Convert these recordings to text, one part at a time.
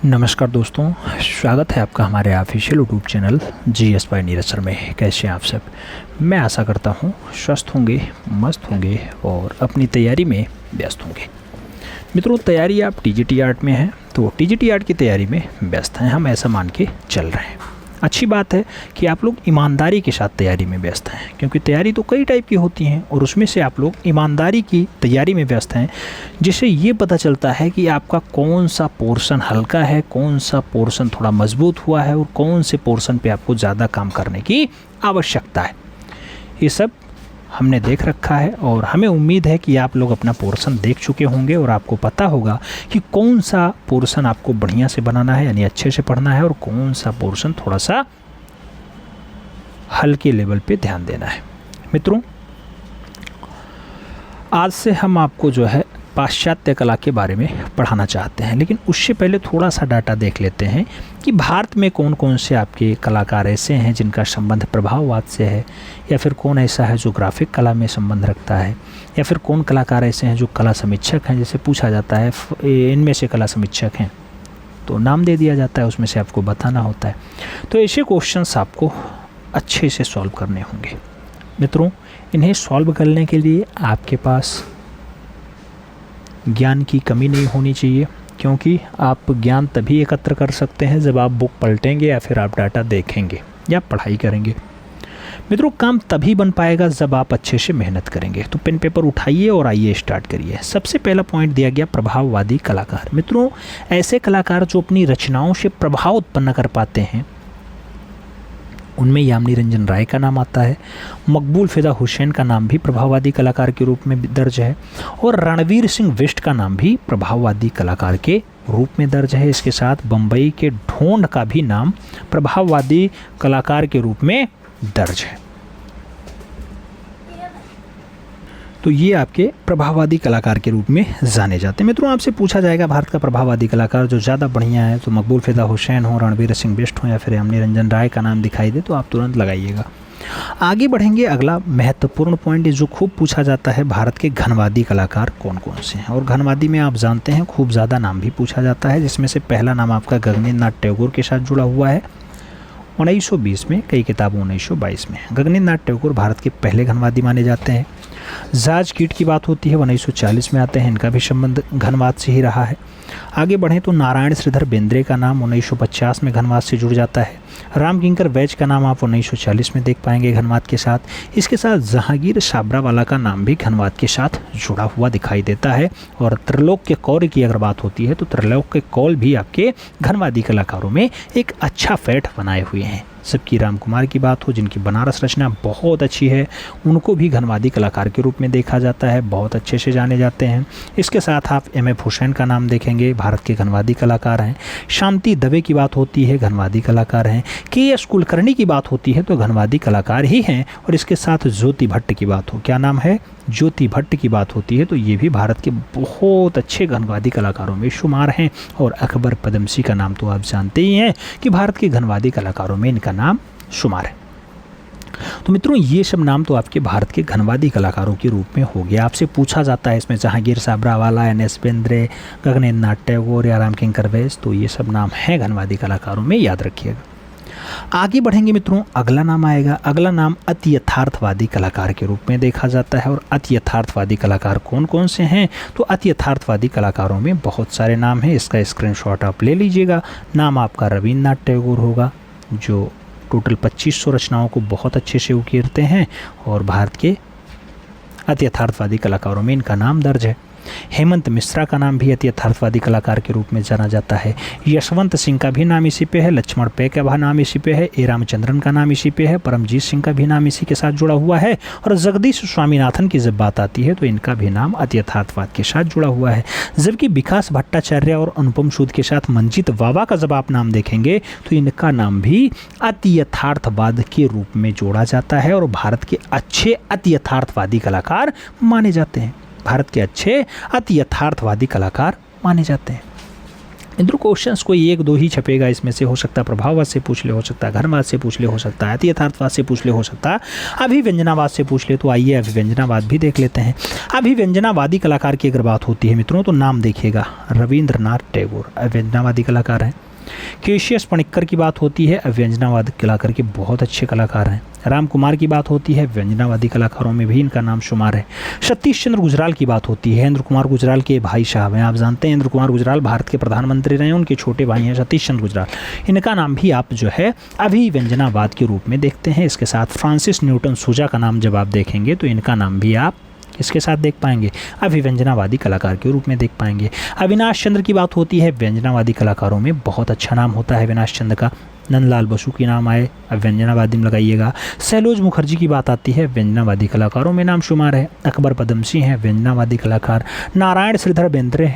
नमस्कार दोस्तों, स्वागत है आपका हमारे official YouTube channel GS by Neeraj sir में। कैसे हैं आप सब? मैं आशा करता हूं स्वस्थ होंगे, मस्त होंगे और अपनी तैयारी में व्यस्त होंगे। मित्रों, तैयारी आप TGT आर्ट में हैं तो TGT आर्ट की तैयारी में व्यस्त हैं, हम ऐसा मान के चल रहे हैं। अच्छी बात है कि आप लोग ईमानदारी के साथ तैयारी में व्यस्त हैं, क्योंकि तैयारी तो कई टाइप की होती हैं और उसमें से आप लोग ईमानदारी की तैयारी में व्यस्त हैं, जिससे ये पता चलता है कि आपका कौन सा पोर्शन हल्का है, कौन सा पोर्शन थोड़ा मजबूत हुआ है और कौन से पोर्शन पे आपको ज़्यादा काम करने की आवश्यकता है। ये सब हमने देख रखा है और हमें उम्मीद है कि आप लोग अपना पोर्शन देख चुके होंगे और आपको पता होगा कि कौन सा पोर्शन आपको बढ़िया से बनाना है, यानी अच्छे से पढ़ना है, और कौन सा पोर्शन थोड़ा सा हल्के लेवल पे ध्यान देना है। मित्रों, आज से हम आपको जो है पाश्चात्य कला के बारे में पढ़ाना चाहते हैं, लेकिन उससे पहले थोड़ा सा डाटा देख लेते हैं कि भारत में कौन कौन से आपके कलाकार ऐसे हैं जिनका संबंध प्रभाववाद से है, या फिर कौन ऐसा है जो ग्राफिक कला में संबंध रखता है, या फिर कौन कलाकार ऐसे हैं जो कला समीक्षक हैं। जैसे पूछा जाता है इनमें से कला समीक्षक हैं तो नाम दे दिया जाता है, उसमें से आपको बताना होता है। तो ऐसे क्वेश्चंस आपको अच्छे से सॉल्व करने होंगे। मित्रों, इन्हें सॉल्व करने के लिए आपके पास ज्ञान की कमी नहीं होनी चाहिए, क्योंकि आप ज्ञान तभी एकत्र कर सकते हैं जब आप बुक पलटेंगे या फिर आप डाटा देखेंगे या पढ़ाई करेंगे। मित्रों, काम तभी बन पाएगा जब आप अच्छे से मेहनत करेंगे। तो पेन पेपर उठाइए और आइए स्टार्ट करिए। सबसे पहला पॉइंट दिया गया प्रभाववादी कलाकार। मित्रों, ऐसे कलाकार जो अपनी रचनाओं से प्रभाव उत्पन्न कर पाते हैं, उनमें यामिनी रंजन राय का नाम आता है। मकबूल फिदा हुसैन का नाम भी प्रभाववादी कलाकार के रूप में दर्ज है, और रणवीर सिंह बिष्ट का नाम भी प्रभाववादी कलाकार के रूप में दर्ज है। इसके साथ बम्बई के ढोंड का भी नाम प्रभाववादी कलाकार के रूप में दर्ज है। तो ये आपके प्रभाववादी कलाकार के रूप में जाने जाते हैं। मित्रों, आपसे पूछा जाएगा भारत का प्रभाववादी कलाकार जो ज़्यादा बढ़िया है, तो मकबूल फिदा हुसैन हो, रणवीर सिंह बिष्ट हो, या फिर यामिनी रंजन राय का नाम दिखाई दे तो आप तुरंत लगाइएगा। आगे बढ़ेंगे। अगला महत्वपूर्ण पॉइंट जो खूब पूछा जाता है, भारत के घनवादी कलाकार कौन कौन से हैं। और घनवादी में आप जानते हैं खूब ज़्यादा नाम भी पूछा जाता है, जिसमें से पहला नाम आपका गगनेन्द्र टैगोर के साथ जुड़ा हुआ है 1920 में, कई किताबों 1922 में। गगनेन्द्र टैगोर भारत के पहले घनवादी माने जाते हैं। जाज कीट की बात होती है 1940 में आते हैं, इनका भी संबंध घनवाद से ही रहा है। आगे बढ़ें तो नारायण श्रीधर बेंद्रे का नाम 1950 में घनवाद से जुड़ जाता है। राम किंकर वैज का नाम आप 1940 में देख पाएंगे घनवाद के साथ। इसके साथ जहांगीर साबरावाला का नाम भी घनवाद के साथ जुड़ा हुआ दिखाई देता है। और त्रिलोक्य कौल की अगर बात होती है तो त्रिलोक्य कौल भी आपके घनवादी कलाकारों में एक अच्छा फैट बनाए हुए हैं। सबकी राम कुमार की बात हो, जिनकी बनारस रचना बहुत अच्छी है, उनको भी घनवादी कलाकार के रूप में देखा जाता है, बहुत अच्छे से जाने जाते हैं। इसके साथ आप M.F. हुसैन का नाम देखेंगे, भारत के घनवादी कलाकार हैं। शांति दवे की बात होती है, घनवादी कलाकार हैं। K.S. कुलकर्णी की बात होती है तो घनवादी कलाकार ही हैं। और इसके साथ ज्योति भट्ट की बात हो, क्या नाम है, ज्योति भट्ट की बात होती है तो ये भी भारत के बहुत अच्छे घनवादी कलाकारों में शुमार हैं। और अकबर पदमसी का नाम तो आप जानते ही हैं कि भारत के घनवादी कलाकारों में इनका नाम शुमार है। तो मित्रों, ये सब नाम तो आपके भारत के घनवादी कलाकारों के रूप में हो गया। आपसे पूछा जाता है इसमें जहांगीर साबरावाला, N.S. बेंद्रे, गगनेन्द्र टैगोर या राम किंकर वैज, तो ये सब नाम हैं घनवादी कलाकारों में, याद रखिएगा। आगे बढ़ेंगे मित्रों। अगला नाम आएगा। अगला नाम अति यथार्थवादी कलाकार के रूप में देखा जाता है। और अति यथार्थवादी कलाकार कौन कौन से हैं, तो अति यथार्थवादी कलाकारों में बहुत सारे नाम हैं। इसका स्क्रीनशॉट आप ले लीजिएगा। नाम आपका रविन्द्रनाथ टैगोर होगा, जो टोटल 2500 रचनाओं को बहुत अच्छे से उकेरते हैं और भारत के अति यथार्थवादी कलाकारों में इनका नाम दर्ज है। हेमंत मिश्रा का नाम भी अति यथार्थवादी कलाकार के रूप में जाना जाता है। यशवंत सिंह का भी नाम इसी पे है। लक्ष्मण पे का भी नाम इसी पे है। ए रामचंद्रन का नाम इसी पे है। परमजीत सिंह का भी नाम इसी के साथ जुड़ा हुआ है। और जगदीश स्वामीनाथन की जब बात आती है तो इनका भी नाम अति यथार्थवाद के साथ जुड़ा हुआ है। जबकि विकास भट्टाचार्य और अनुपम सूद के साथ मंजीत वावा का जब आप नाम देखेंगे तो इनका नाम भी अति यथार्थवाद के रूप में जोड़ा जाता है और भारत के अच्छे अति यथार्थवादी कलाकार माने जाते हैं। भारत के अच्छे अति यथार्थवादी कलाकार माने जाते हैं। मित्रों क्वेश्चंस कोई एक दो ही छपेगा इसमें से, हो सकता है प्रभाववाद से पूछ ले, हो सकता है घर्मवाद से पूछ ले, हो सकता है यथार्थवाद से पूछ ले, हो सकता है अभिव्यंजनावाद से पूछ ले। तो आइए अभिव्यंजनावाद भी देख लेते हैं। अभिव्यंजनावादी कलाकार की अगर बात होती है मित्रों तो नाम देखिएगा, रविंद्रनाथ टैगोर अभिव्यंजनावादी कलाकार हैं। केशियस पणिक्कर की बात होती है, अभिव्यंजनावादी कलाकार के बहुत अच्छे कलाकार हैं। राम कुमार की बात होती है, व्यंजनावादी कलाकारों में भी इनका नाम शुमार है। सतीश चंद्र गुजराल की बात होती है, इंद्र कुमार गुजराल के भाई साहब हैं, आप जानते हैं इंद्र कुमार गुजराल भारत के प्रधानमंत्री रहे हैं, उनके छोटे भाई हैं सतीश चंद्र गुजराल। इनका नाम भी आप जो है अभिव्यंजनावाद के रूप में देखते हैं। इसके साथ फ्रांसिस न्यूटन सूजा का नाम जब आप देखेंगे तो इनका नाम भी आप इसके साथ देख पाएंगे, अभिव्यंजनावादी कलाकार के रूप में देख पाएंगे। अविनाश चंद्र की बात होती है, व्यंजनावादी कलाकारों में बहुत अच्छा नाम होता है अविनाश चंद्र का। नंदलाल बसु की नाम आए, अब व्यंजनावादी में लगाइएगा। सैलोज मुखर्जी की बात आती है, व्यंजनावादी कलाकारों में नाम शुमार है। अकबर पदमसी हैं व्यंजनावादी कलाकार। नारायण श्रीधर बेंद्रे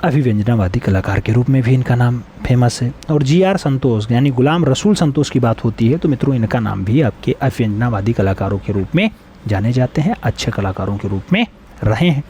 अभिव्यंजनावादी कलाकार के रूप में भी इनका नाम फेमस है। और GR संतोष यानी गुलाम रसूल संतोष की बात होती है तो मित्रों इनका नाम भी आपके अभिव्यंजनावादी कलाकारों के रूप में जाने जाते हैं, अच्छे कलाकारों के रूप में रहे हैं।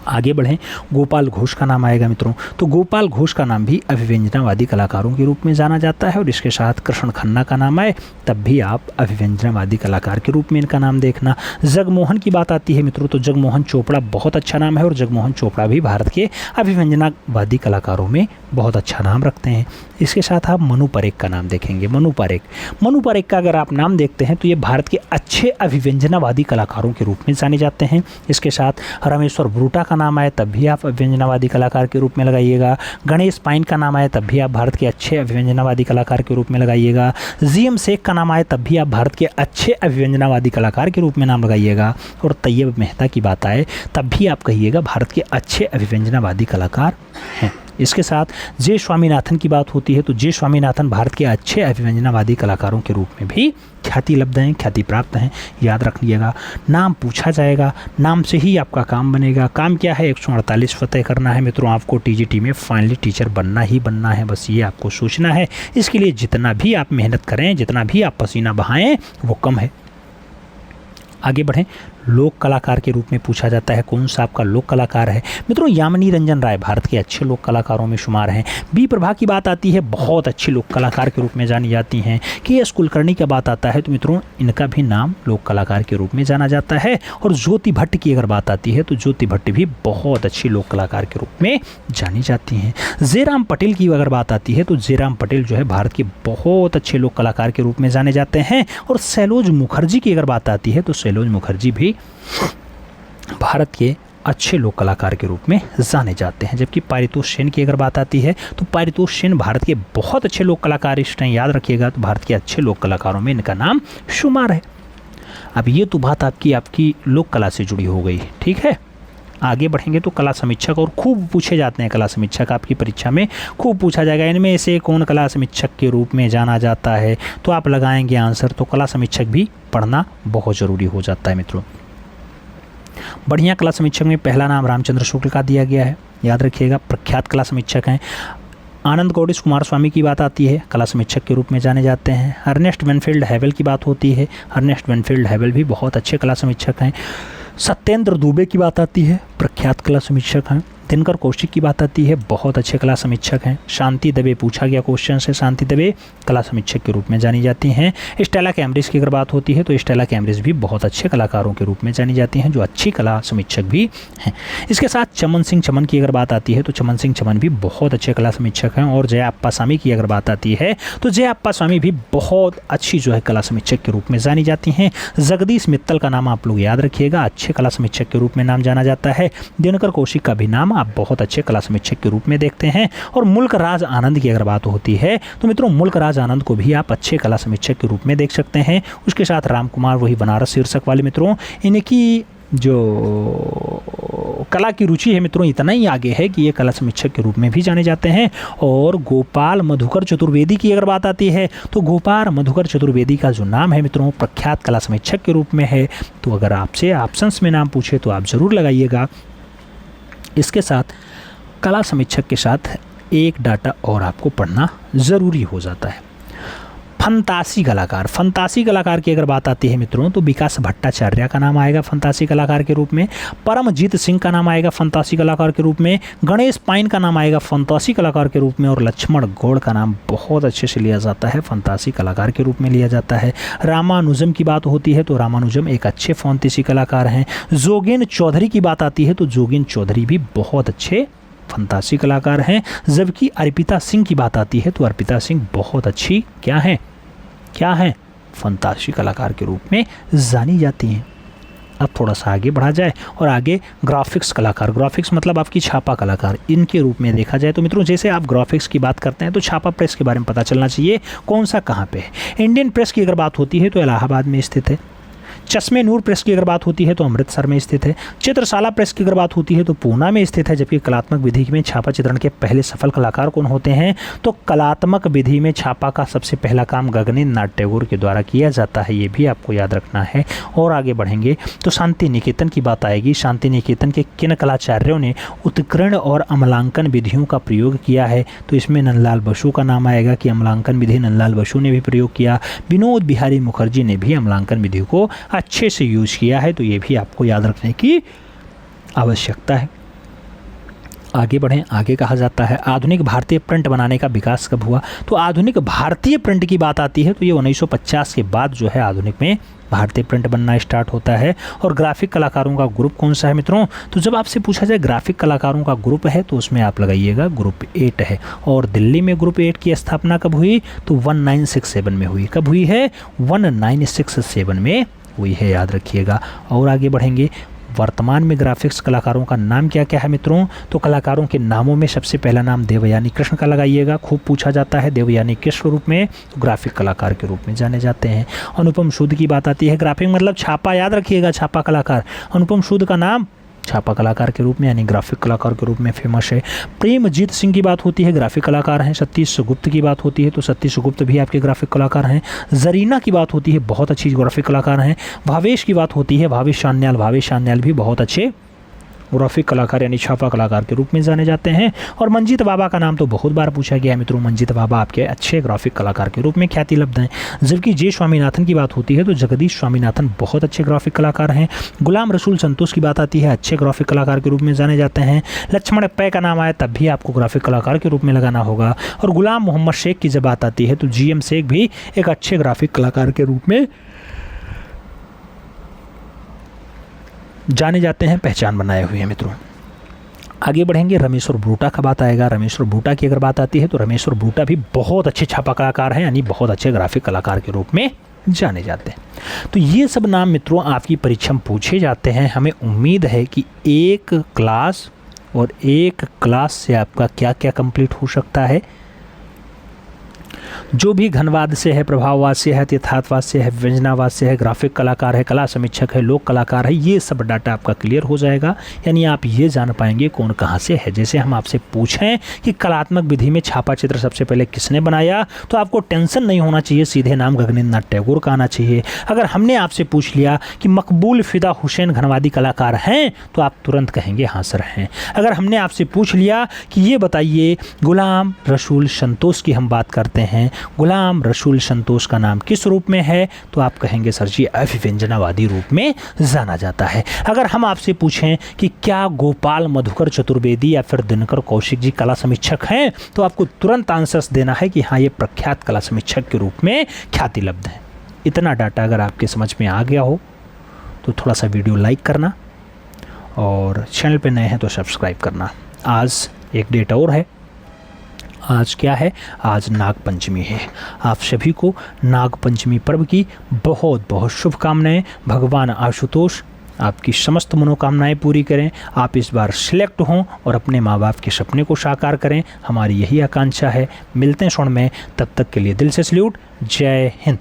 आगे बढ़ें, गोपाल घोष का नाम आएगा मित्रों, तो गोपाल घोष का नाम भी अभिव्यंजनावादी कलाकारों के रूप में जाना जाता है। और इसके साथ कृष्ण खन्ना का नाम आए तब भी आप अभिव्यंजनावादी कलाकार के रूप में इनका नाम देखना। जगमोहन की बात आती है मित्रों तो जगमोहन चोपड़ा बहुत अच्छा नाम है और जगमोहन चोपड़ा भी भारत के अभिव्यंजनावादी कलाकारों में बहुत अच्छा नाम रखते हैं। इसके साथ आप मनु पारेख का नाम देखेंगे। मनु पारेख का अगर आप नाम देखते हैं तो ये भारत के अच्छे अभिव्यंजनावादी कलाकारों के रूप में जाने जाते हैं। इसके साथ रामेश्वर ब्रूटा का नाम आए तब भी आप अभिव्यंजनावादी कलाकार के रूप में लगाइएगा। गणेश पाइन का नाम आए तब भी आप भारत के अच्छे अभिव्यंजनावादी कलाकार के रूप में लगाइएगा। GM शेख का नाम आए तब भी आप भारत के अच्छे अभिव्यंजनावादी कलाकार के रूप में नाम लगाइएगा। और तैयब मेहता की बात आए तब भी आप कहिएगा भारत के अच्छे अभिव्यंजनावादी कलाकार हैं। इसके साथ जे स्वामीनाथन की बात होती है तो जे स्वामीनाथन भारत के अच्छे अभिव्यंजनावादी कलाकारों के रूप में भी ख्याति लब्ध हैं, ख्याति प्राप्त हैं, याद रखिएगा। नाम पूछा जाएगा, नाम से ही आपका काम बनेगा। काम क्या है, 148 फतेह करना है मित्रों। आपको TGT में फाइनली टीचर बनना ही बनना है, बस ये आपको सोचना है। इसके लिए जितना भी आप मेहनत करें, जितना भी आप पसीना बहाएं वो कम है। आगे बढ़ें, लोक कलाकार के रूप में पूछा जाता है कौन सा आपका लोक कलाकार है मित्रों। यामिनी रंजन राय भारत के अच्छे लोक कलाकारों में शुमार हैं। बी प्रभा की बात आती है, बहुत अच्छे लोक कलाकार के रूप में जानी जाती हैं। KS कुलकर्णी का बात आता है तो मित्रों इनका भी नाम लोक कलाकार के रूप में जाना जाता है। और ज्योति भट्ट की अगर बात आती है तो ज्योति भट्ट भी बहुत अच्छी लोक कलाकार के रूप में जानी जाती हैं। जयराम पटेल की अगर बात आती है तो जयराम पटेल जो है भारत के बहुत अच्छे लोक कलाकार के रूप में जाने जाते हैं। और सैलोज मुखर्जी की अगर बात आती है तो सैलोज मुखर्जी भी भारत के अच्छे लोक कलाकार के रूप में जाने जाते हैं। जबकि पारितोष सेन की अगर बात आती है तो पारितोष सेन भारत के बहुत अच्छे लोक कलाकारिस्ट हैं, याद रखिएगा। तो भारत के अच्छे लोक कलाकारों में इनका नाम शुमार है। अब ये तो बात आपकी लोक कला से जुड़ी हो गई, ठीक है। आगे बढ़ेंगे तो कला समीक्षक, और खूब पूछे जाते हैं कला समीक्षक, आपकी परीक्षा में खूब पूछा जाएगा इनमें से कौन कला समीक्षक के रूप में जाना जाता है, तो आप लगाएंगे आंसर। तो कला समीक्षक भी पढ़ना बहुत ज़रूरी हो जाता है मित्रों। बढ़िया कला समीक्षक में पहला नाम रामचंद्र शुक्ल का दिया गया है, याद रखिएगा। प्रख्यात कला समीक्षक हैं। आनंद गौड़ीश कुमार स्वामी की बात आती है, कला समीक्षक के रूप में जाने जाते हैं। अर्नेस्ट वेनफील्ड हैवेल की बात होती है, अर्नेस्ट वेनफील्ड हैवेल भी बहुत अच्छे कला समीक्षक हैं। सत्येंद्र दुबे की बात आती है, प्रख्यात कला समीक्षक हैं। दिनकर कौशिक की बात आती है, बहुत अच्छे कला समीक्षक हैं। शांति दवे पूछा गया क्वेश्चन से, शांति दवे कला समीक्षक के रूप में जानी जाती हैं। स्टेला कैम्ब्रिज की अगर बात होती है तो स्टेला कैम्ब्रिज भी बहुत अच्छे कलाकारों के रूप में जानी जाती हैं, जो अच्छी कला समीक्षक भी हैं। इसके साथ चमन सिंह चमन की अगर बात आती है तो चमन सिंह चमन भी बहुत अच्छे कला समीक्षक हैं। और जयाप्पा स्वामी की अगर बात आती है तो जयाप्पा स्वामी भी बहुत अच्छी जो है कला समीक्षक के रूप में जानी जाती हैं। जगदीश मित्तल का नाम आप लोग याद रखिएगा, अच्छे कला समीक्षक के रूप में नाम जाना जाता है। दिनकर कौशिक का भी नाम आप बहुत अच्छे कला समीक्षक के रूप में देखते हैं। और मुल्क राज आनंद की अगर बात होती है तो मित्रों मुल्क राज आनंद को भी आप अच्छे कला समीक्षक के रूप में देख सकते हैं। उसके साथ राम कुमार, वही बनारस शीर्षक वाले मित्रों, इनकी जो कला की रुचि है मित्रों इतना ही आगे है कि ये कला समीक्षक के रूप में भी जाने जाते हैं। और गोपाल मधुकर चतुर्वेदी की अगर बात आती है तो गोपाल मधुकर चतुर्वेदी का जो नाम है मित्रों प्रख्यात कला समीक्षक के रूप में है। तो अगर आपसे ऑप्शंस में नाम पूछे तो आप ज़रूर लगाइएगा। इसके साथ कला समीक्षक के साथ एक डाटा और आपको पढ़ना ज़रूरी हो जाता है। फंतासी कलाकार, फंतासी कलाकार की अगर बात आती है मित्रों तो विकास भट्टाचार्य का नाम आएगा फंतासी कलाकार के रूप में, परमजीत सिंह का नाम आएगा फंतासी कलाकार के रूप में, गणेश पाइन का नाम आएगा फंतासी कलाकार के रूप में, और लक्ष्मण गौड़ का नाम बहुत अच्छे से लिया जाता है, फंतासी कलाकार के रूप में लिया जाता है। रामानुजम की बात होती है तो रामानुजम एक अच्छे फंतासी कलाकार हैं। जोगेन चौधरी की बात आती है तो जोगेन चौधरी भी बहुत अच्छे फंतासी कलाकार हैं। जबकि अर्पिता सिंह की बात आती है तो अर्पिता सिंह बहुत अच्छी क्या हैं फंतासी कलाकार के रूप में जानी जाती हैं। अब थोड़ा सा आगे बढ़ा जाए और आगे ग्राफिक्स कलाकार, ग्राफिक्स मतलब आपकी छापा कलाकार, इनके रूप में देखा जाए तो मित्रों जैसे आप ग्राफिक्स की बात करते हैं तो छापा प्रेस के बारे में पता चलना चाहिए कौन सा कहाँ पे है। इंडियन प्रेस की अगर बात होती है तो इलाहाबाद में स्थित है। चश्मे नूर प्रेस की अगर बात होती है तो अमृतसर में स्थित है। चित्रशाला प्रेस की अगर बात होती है तो पूना में स्थित है। जबकि कलात्मक विधि में छापा चित्रण के पहले सफल कलाकार कौन होते हैं तो कलात्मक विधि में छापा का सबसे पहला काम गगनेंद्र नाथ टैगोर के द्वारा किया जाता है, ये भी आपको याद रखना है। और आगे बढ़ेंगे तो शांति निकेतन की बात आएगी। शांति निकेतन के किन कलाचार्यों ने उत्कीर्ण और अमलांकन विधियों का प्रयोग किया है तो इसमें नंदलाल बसु का नाम आएगा कि अमलांकन विधि नंदलाल बसु ने भी प्रयोग किया। विनोद बिहारी मुखर्जी ने भी अमलांकन विधि को अच्छे से यूज किया है, तो ये भी आपको याद रखने की आवश्यकता है। आगे बढ़ें, आगे कहा जाता है आधुनिक भारतीय प्रिंट बनाने का विकास कब हुआ तो आधुनिक भारतीय प्रिंट की बात आती है तो ये 1950 के बाद जो है आधुनिक में भारतीय प्रिंट बनना स्टार्ट होता है। और ग्राफिक कलाकारों का ग्रुप कौन सा है मित्रों तो जब आपसे पूछा जाए ग्राफिक कलाकारों का ग्रुप है तो उसमें आप लगाइएगा ग्रुप 8 है। और दिल्ली में ग्रुप 8 की स्थापना कब हुई तो 1967 में हुई। कब हुई है 1967 में हुई है, याद रखिएगा। और आगे बढ़ेंगे, वर्तमान में ग्राफिक्स कलाकारों का नाम क्या क्या है मित्रों तो कलाकारों के नामों में सबसे पहला नाम देवयानी कृष्ण का लगाइएगा, खूब पूछा जाता है। देवयानी कृष्ण रूप में ग्राफिक कलाकार के रूप में जाने जाते हैं। अनुपम सूद की बात आती है, ग्राफिक मतलब छापा, याद रखिएगा छापा कलाकार। अनुपम सूद का नाम छापा कलाकार के रूप में यानी ग्राफिक कलाकार के रूप में फेमस है। प्रेमजीत सिंह की बात होती है, ग्राफिक कलाकार हैं। सतीश गुप्त की बात होती है तो सतीश गुप्त भी आपके ग्राफिक कलाकार हैं। जरीना की बात होती है, बहुत अच्छी ग्राफिक कलाकार हैं। भावेश की बात होती है, भावेश सान्याल भी बहुत अच्छे ग्राफिक कलाकार यानी छापा कलाकार के रूप में जाने जाते हैं। और मंजीत बाबा का नाम तो बहुत बार पूछा गया है मित्रों, मंजीत बाबा आपके अच्छे ग्राफिक कलाकार के रूप में ख्याति लब्ध हैं। जबकि जे स्वामीनाथन की बात होती है तो जगदीश स्वामीनाथन बहुत अच्छे ग्राफिक कलाकार हैं। गुलाम रसूल संतोष की बात आती है, अच्छे ग्राफिक कलाकार के रूप में जाने जाते हैं। लक्ष्मण पै का नाम आया तब भी आपको ग्राफिक कलाकार के रूप में लगाना होगा। और गुलाम मोहम्मद शेख की जब बात आती है तो GM शेख भी एक अच्छे ग्राफिक कलाकार के रूप में जाने जाते हैं, पहचान बनाए हुए हैं मित्रों। आगे बढ़ेंगे, रमेश्वर बूटा का बात आएगा। रमेश्वर बूटा की अगर बात आती है तो रमेश्वर बूटा भी बहुत अच्छे छापा कलाकार हैं यानी बहुत अच्छे ग्राफिक कलाकार के रूप में जाने जाते हैं। तो ये सब नाम मित्रों आपकी परीक्षा में पूछे जाते हैं। हमें उम्मीद है कि एक क्लास से आपका क्या क्या कंप्लीट हो सकता है। जो भी घनवाद से है, प्रभाववाद से है, यथार्थवाद से है, व्यंजनावाद से है, ग्राफिक कलाकार है, कला समीक्षक है, लोक कलाकार है, ये सब डाटा आपका क्लियर हो जाएगा। यानी आप ये जान पाएंगे कौन कहाँ से है। जैसे हम आपसे पूछें कि कलात्मक विधि में छापा चित्र सबसे पहले किसने बनाया तो आपको टेंशन नहीं होना चाहिए, सीधे नाम गगनेंद्र नाथ टैगोर का आना चाहिए। अगर हमने आपसे पूछ लिया कि मकबूल फिदा हुसैन घनवादी कलाकार हैं तो आप तुरंत कहेंगे हाँ सर हैं। अगर हमने आपसे पूछ लिया कि ये बताइए गुलाम रसूल संतोष की हम बात करते हैं, गुलाम रसूल संतोष का नाम किस रूप में है तो आप कहेंगे सर जी अभिव्यंजनावादी रूप में जाना जाता है। अगर हम आपसे पूछें कि क्या गोपाल मधुकर चतुर्वेदी या फिर दिनकर कौशिक जी कला समीक्षक हैं तो आपको तुरंत आंसर्स देना है कि हाँ ये प्रख्यात कला समीक्षक के रूप में ख्याति लब्ध है। इतना डाटा अगर आपके समझ में आ गया हो तो थोड़ा सा वीडियो लाइक करना और चैनल पे नए हैं तो सब्सक्राइब करना। आज एक डेट और है, आज क्या है, आज नाग पंचमी है। आप सभी को नाग पंचमी पर्व की बहुत बहुत शुभकामनाएं। भगवान आशुतोष आपकी समस्त मनोकामनाएं पूरी करें, आप इस बार सिलेक्ट हों और अपने माँ बाप के सपने को साकार करें, हमारी यही आकांक्षा है। मिलते हैं क्षण में, तब तक के लिए दिल से सल्यूट। जय हिंद।